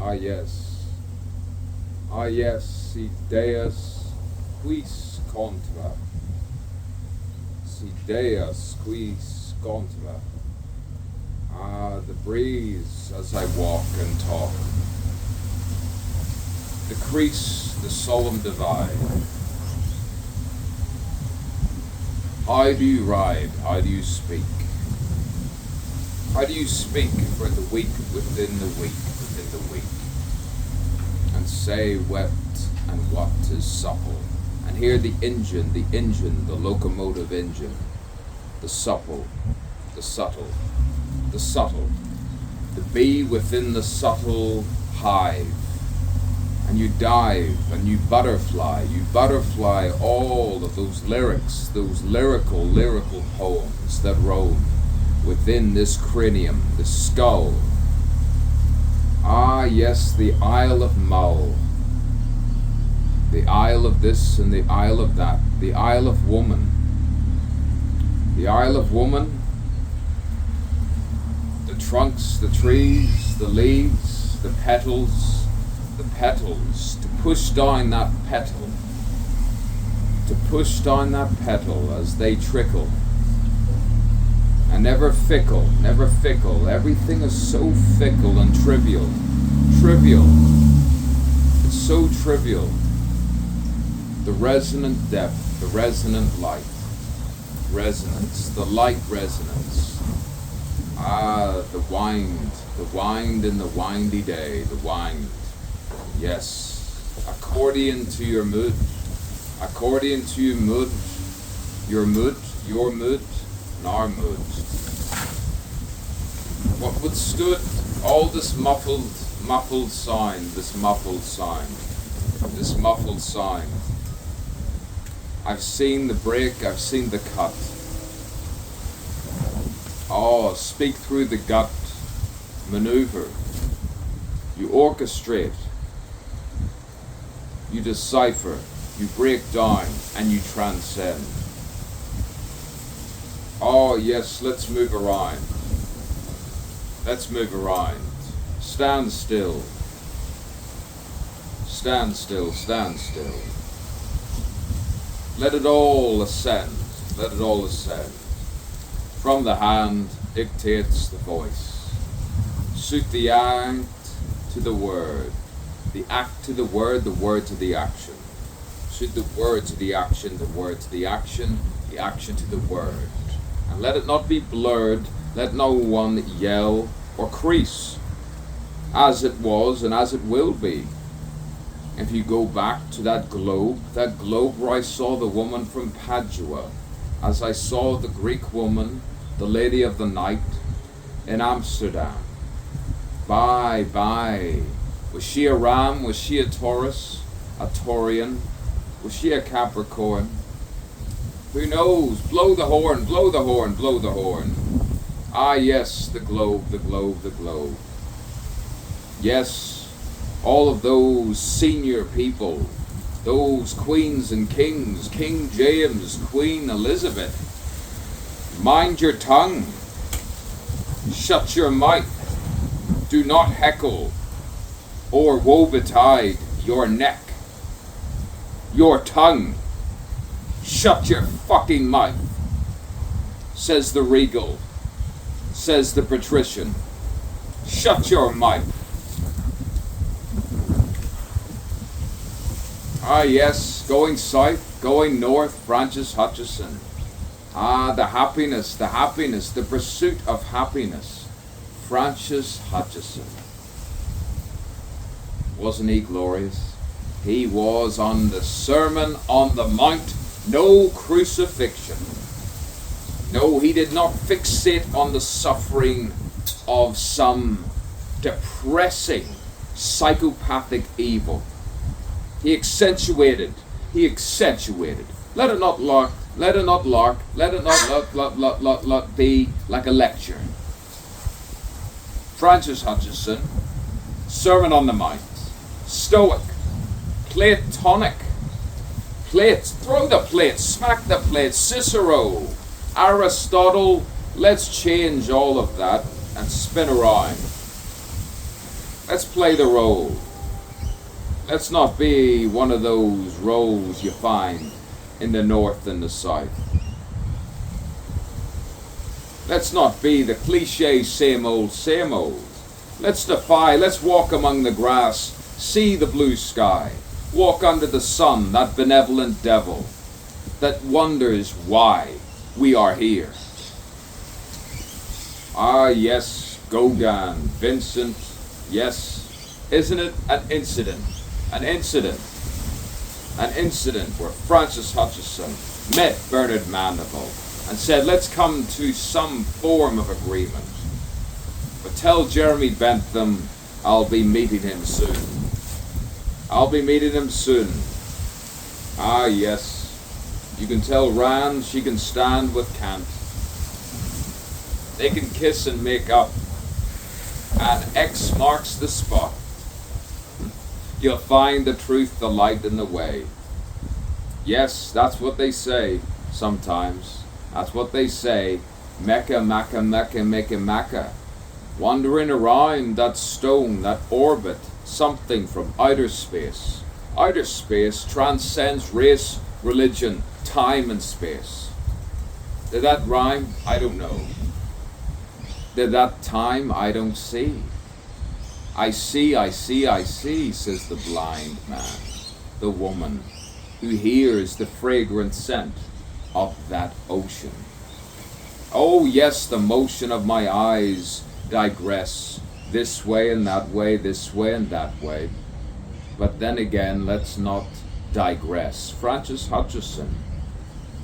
Ah yes. Ah yes, si Deus quis contra. Si Deus quis contra. Ah, the breeze as I walk and talk. The crease, the solemn divide. How do you ride? How do you speak? How do you speak for the weak within the weak within the weak? And say what and what is supple. And hear the engine, the locomotive engine. The supple, the subtle, the subtle. The bee within the subtle hive. And you dive and you butterfly all of those lyrics, those lyrical poems that roam within this cranium, this skull. Ah yes, the Isle of Mull, the Isle of this and the Isle of that, the Isle of Woman. The Isle of Woman, the trunks, the trees, the leaves, the petals, to push down that petal as they trickle. And never fickle, everything is so fickle and trivial, it's so trivial. The resonant depth, the resonant light, resonance, the light resonance. Ah, the wind in the windy day, the wind. Yes, accordion to your mood, your mood, and our mood. What withstood all this muffled sound. I've seen the break, I've seen the cut. Oh, speak through the gut, maneuver. You orchestrate. You decipher, you break down, and you transcend. Oh yes, let's move around. Stand still. Let it all ascend. From the hand dictates the voice. Suit the act to the word. The act to the word to the action. Suit the word to the action, the word to the action to the word. And let it not be blurred, let no one yell or crease, as it was and as it will be. If you go back to that globe where I saw the woman from Padua, as I saw the Greek woman, the lady of the night, in Amsterdam. Bye. Was she a ram? Was she a Taurus? A Taurian? Was she a Capricorn? Who knows? Blow the horn. Ah yes, the globe. Yes, all of those senior people, those queens and kings, King James, Queen Elizabeth. Mind your tongue. Shut your mouth. Do not heckle, or woe betide your neck. Your tongue. Shut your fucking mouth, says the regal, says the patrician. Shut your mouth. Ah yes, going south, going north, Francis Hutcheson. Ah, the happiness, the pursuit of happiness. Francis Hutcheson. Wasn't he glorious? He was on the Sermon on the Mount. No crucifixion. No, he did not fixate on the suffering of some depressing psychopathic evil. He accentuated. Let it not be like a lecture. Francis Hutcheson, Sermon on the Mount, Stoic, Platonic, plates, throw the plates, smack the plates, Cicero, Aristotle, let's change all of that and spin around. Let's play the role. Let's not be one of those roles you find in the north and the south. Let's not be the cliche same old, same old. Let's defy, let's walk among the grass, see the blue sky, walk under the sun, that benevolent devil that wonders why we are here. Ah yes, Gauguin, Vincent, yes, isn't it an incident? An incident where Francis Hutcheson met Bernard Mandeville and said, let's come to some form of agreement. But tell Jeremy Bentham I'll be meeting him soon. I'll be meeting him soon. Ah yes, you can tell Rand she can stand with Kant. They can kiss and make up, and X marks the spot. You'll find the truth, the light, and the way. Yes, that's what they say sometimes. That's what they say. Mecca, Mecca, Mecca, Mecca, Mecca. Wandering around that stone, that orbit, something from outer space. Outer space transcends race, religion, time, and space. Did that rhyme? I don't know. Did that time? I don't see. I see, I see, I see, says the blind man, the woman who hears the fragrant scent of that ocean. Oh yes, the motion of my eyes digress, this way and that way, this way and that way. But then again, let's not digress. Francis Hutcheson,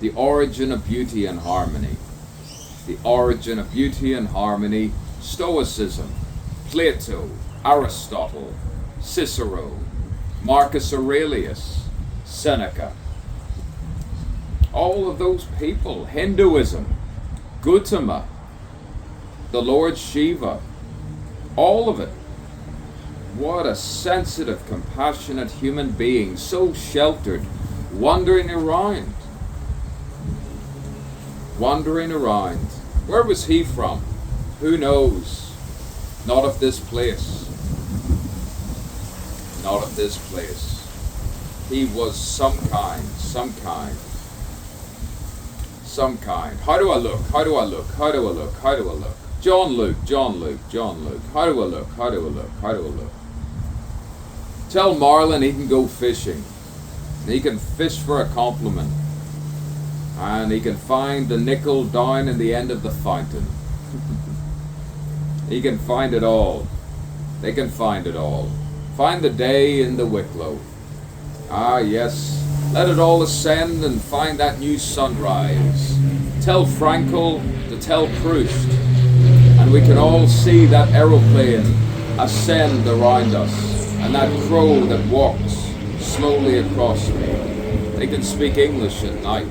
The Origin of Beauty and Harmony. The Origin of Beauty and Harmony, Stoicism, Plato, Aristotle, Cicero, Marcus Aurelius, Seneca. All of those people, Hinduism, Gautama, the Lord Shiva, all of it. What a sensitive, compassionate human being, so sheltered, wandering around. Wandering around. Where was he from? Who knows? Not of this place. Not of this place. He was some kind. How do I look? How do I look? How do I look? How do I look? John Luke. How do I look? How do I look? How do I look? Tell Marlon he can go fishing. He can fish for a compliment. And he can find the nickel down in the end of the fountain. He can find it all. They can find it all. Find the day in the Wicklow. Ah yes, let it all ascend and find that new sunrise. Tell Frankel to tell Proust, and we can all see that aeroplane ascend around us, and that crow that walks slowly across me. They can speak English at night.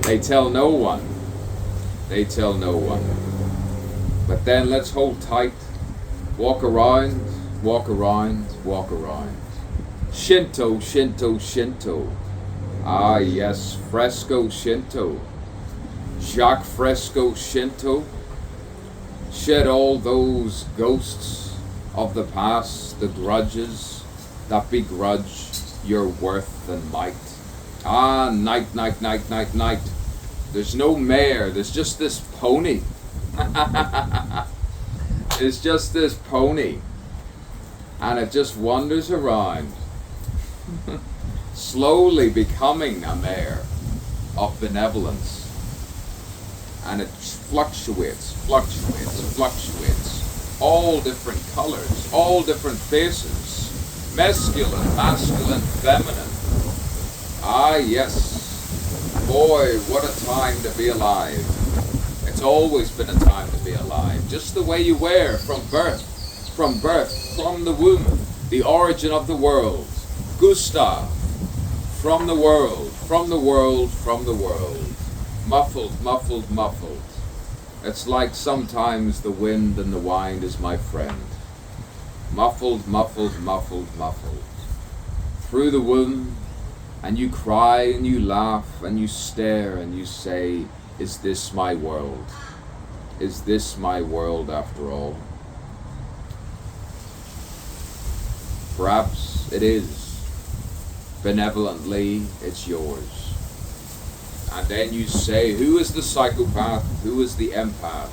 They tell no one. They tell no one. But then let's hold tight. Walk around, walk around, walk around. Shinto, Shinto, Shinto. Ah yes, Fresco Shinto. Jacques Fresco Shinto. Shed all those ghosts of the past, the grudges that begrudge your worth and might. Ah, night, night, night, night, night. There's no mare, there's just this pony. It's just this pony. And it just wanders around. Slowly becoming a mare of benevolence. And it fluctuates. All different colors, all different faces. Masculine, feminine. Ah yes. Boy, what a time to be alive. It's always been a time to be alive. Just the way you were from birth, from the womb, the origin of the world. Gustav, from the world. Muffled. It's like sometimes the wind and the wind is my friend. Muffled. Through the womb, and you cry and you laugh and you stare and you say, is this my world? Is this my world after all? Perhaps it is. Benevolently, it's yours. And then you say, who is the psychopath? Who is the empath?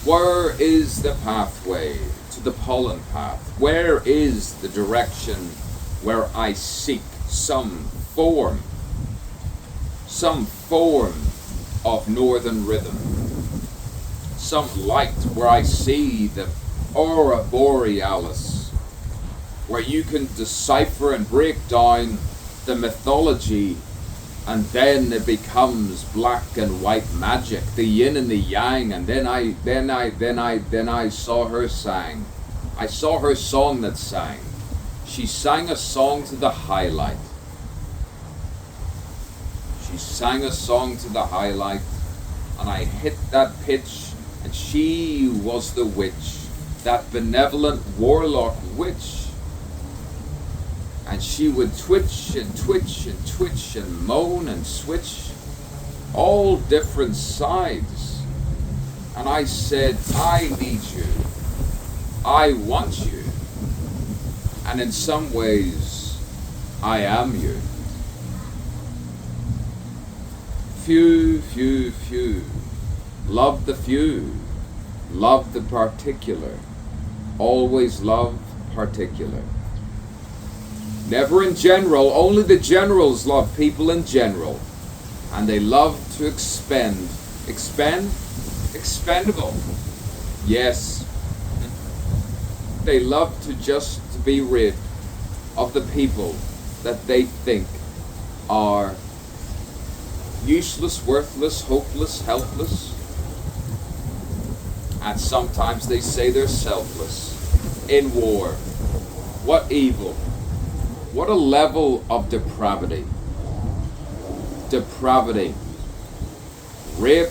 Where is the pathway to the pollen path? Where is the direction where I seek some form of northern rhythm? Some light where I see the aurora borealis, where you can decipher and break down the mythology, and then it becomes black and white magic, the yin and the yang. And then I saw her sang. I saw her song that sang. She sang a song to the highlight. She sang a song to the highlight, and I hit that pitch, and she was the witch, that benevolent warlock witch. And she would twitch and twitch and twitch and moan and switch, all different sides. And I said, I need you. I want you. And in some ways, I am you. Few. Love the few. Love the particular. Always love particular. Never in general. Only the generals love people in general. And they love to expend. Expend? Expendable. Yes. They love to just be rid of the people that they think are useless, worthless, hopeless, helpless. And sometimes they say they're selfless. In war. What evil. What a level of depravity. Depravity. Rape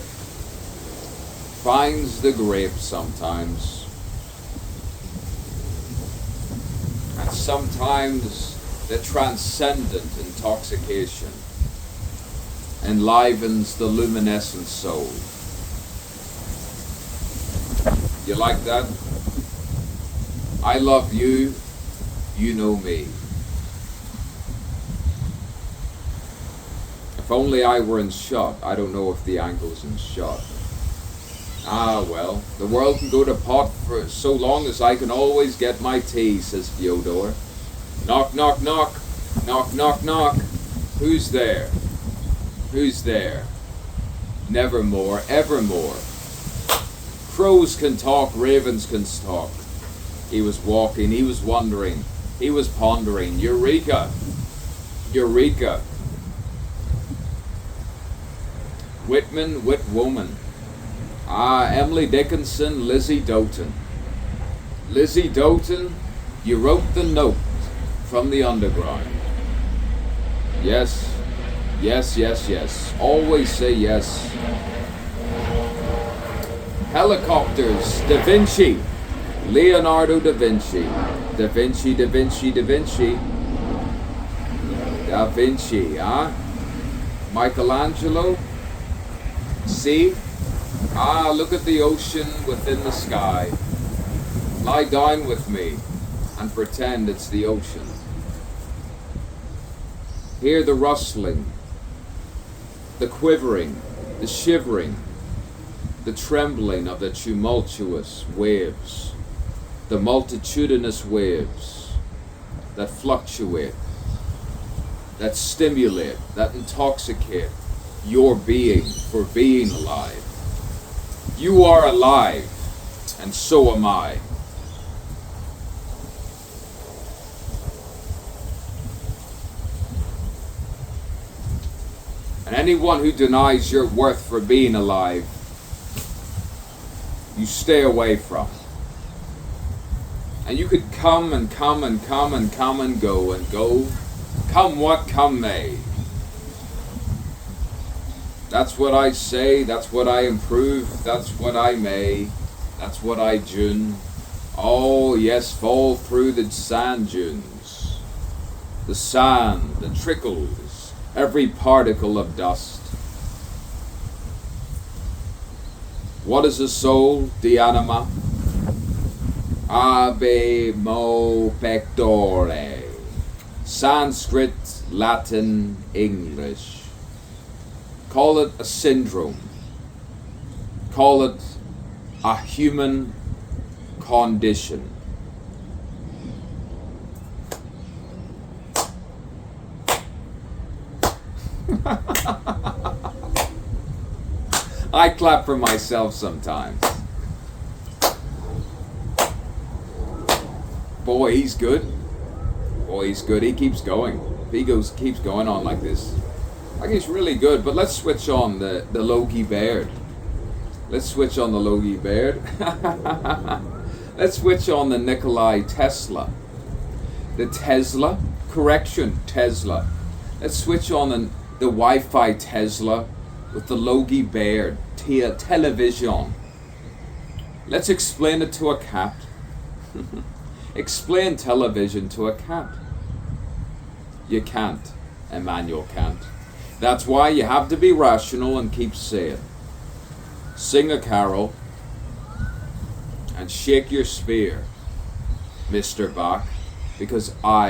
finds the grape sometimes. And sometimes the transcendent intoxication enlivens the luminescent soul. You like that? I love you, you know me. If only I were in shot. I don't know if the angle's in shot. Ah, well, the world can go to pot for so long as I can always get my tea, says Fyodor. Knock, knock, knock. Knock, knock, knock. Who's there? Who's there? Nevermore, evermore. Crows can talk, ravens can talk. He was walking, he was wondering, he was pondering. Eureka! Eureka! Whitman, Whitwoman. Ah, Emily Dickinson, Lizzie Doughton. Lizzie Doughton, you wrote the note from the underground. Yes, yes, yes, yes. Always say yes. Helicopters, Da Vinci. Leonardo da Vinci. Da Vinci, Da Vinci, Da Vinci. Da Vinci, huh? Michelangelo. See? Ah, look at the ocean within the sky. Lie down with me and pretend it's the ocean. Hear the rustling, the quivering, the shivering, the trembling of the tumultuous waves, the multitudinous waves that fluctuate, that stimulate, that intoxicate your being for being alive. You are alive, and so am I. And anyone who denies your worth for being alive, you stay away from. And you could come and come and come and come and go, come what come may. That's what I say, that's what I improve, that's what I may, that's what I dune. Oh yes, fall through the sand dunes. The sand that trickles, every particle of dust. What is a soul, the anima? Ave mo pectore. Sanskrit, Latin, English. Call it a syndrome. Call it a human condition. I clap for myself sometimes. Boy, he's good. Boy, he's good. He keeps going. He keeps going on like this. Like he's really good. But let's switch on the Logie Baird. Let's switch on the Logie Baird. Let's switch on the Nikolai Tesla. The Tesla. Correction, Tesla. Let's switch on the Wi-Fi Tesla with the Logie Baird. Television. Let's explain it to a cat. Explain television to a cat. You can't. Emmanuel can't. That's why you have to be rational and keep saying. Sing a carol and shake your spear, Mr. Bach, because I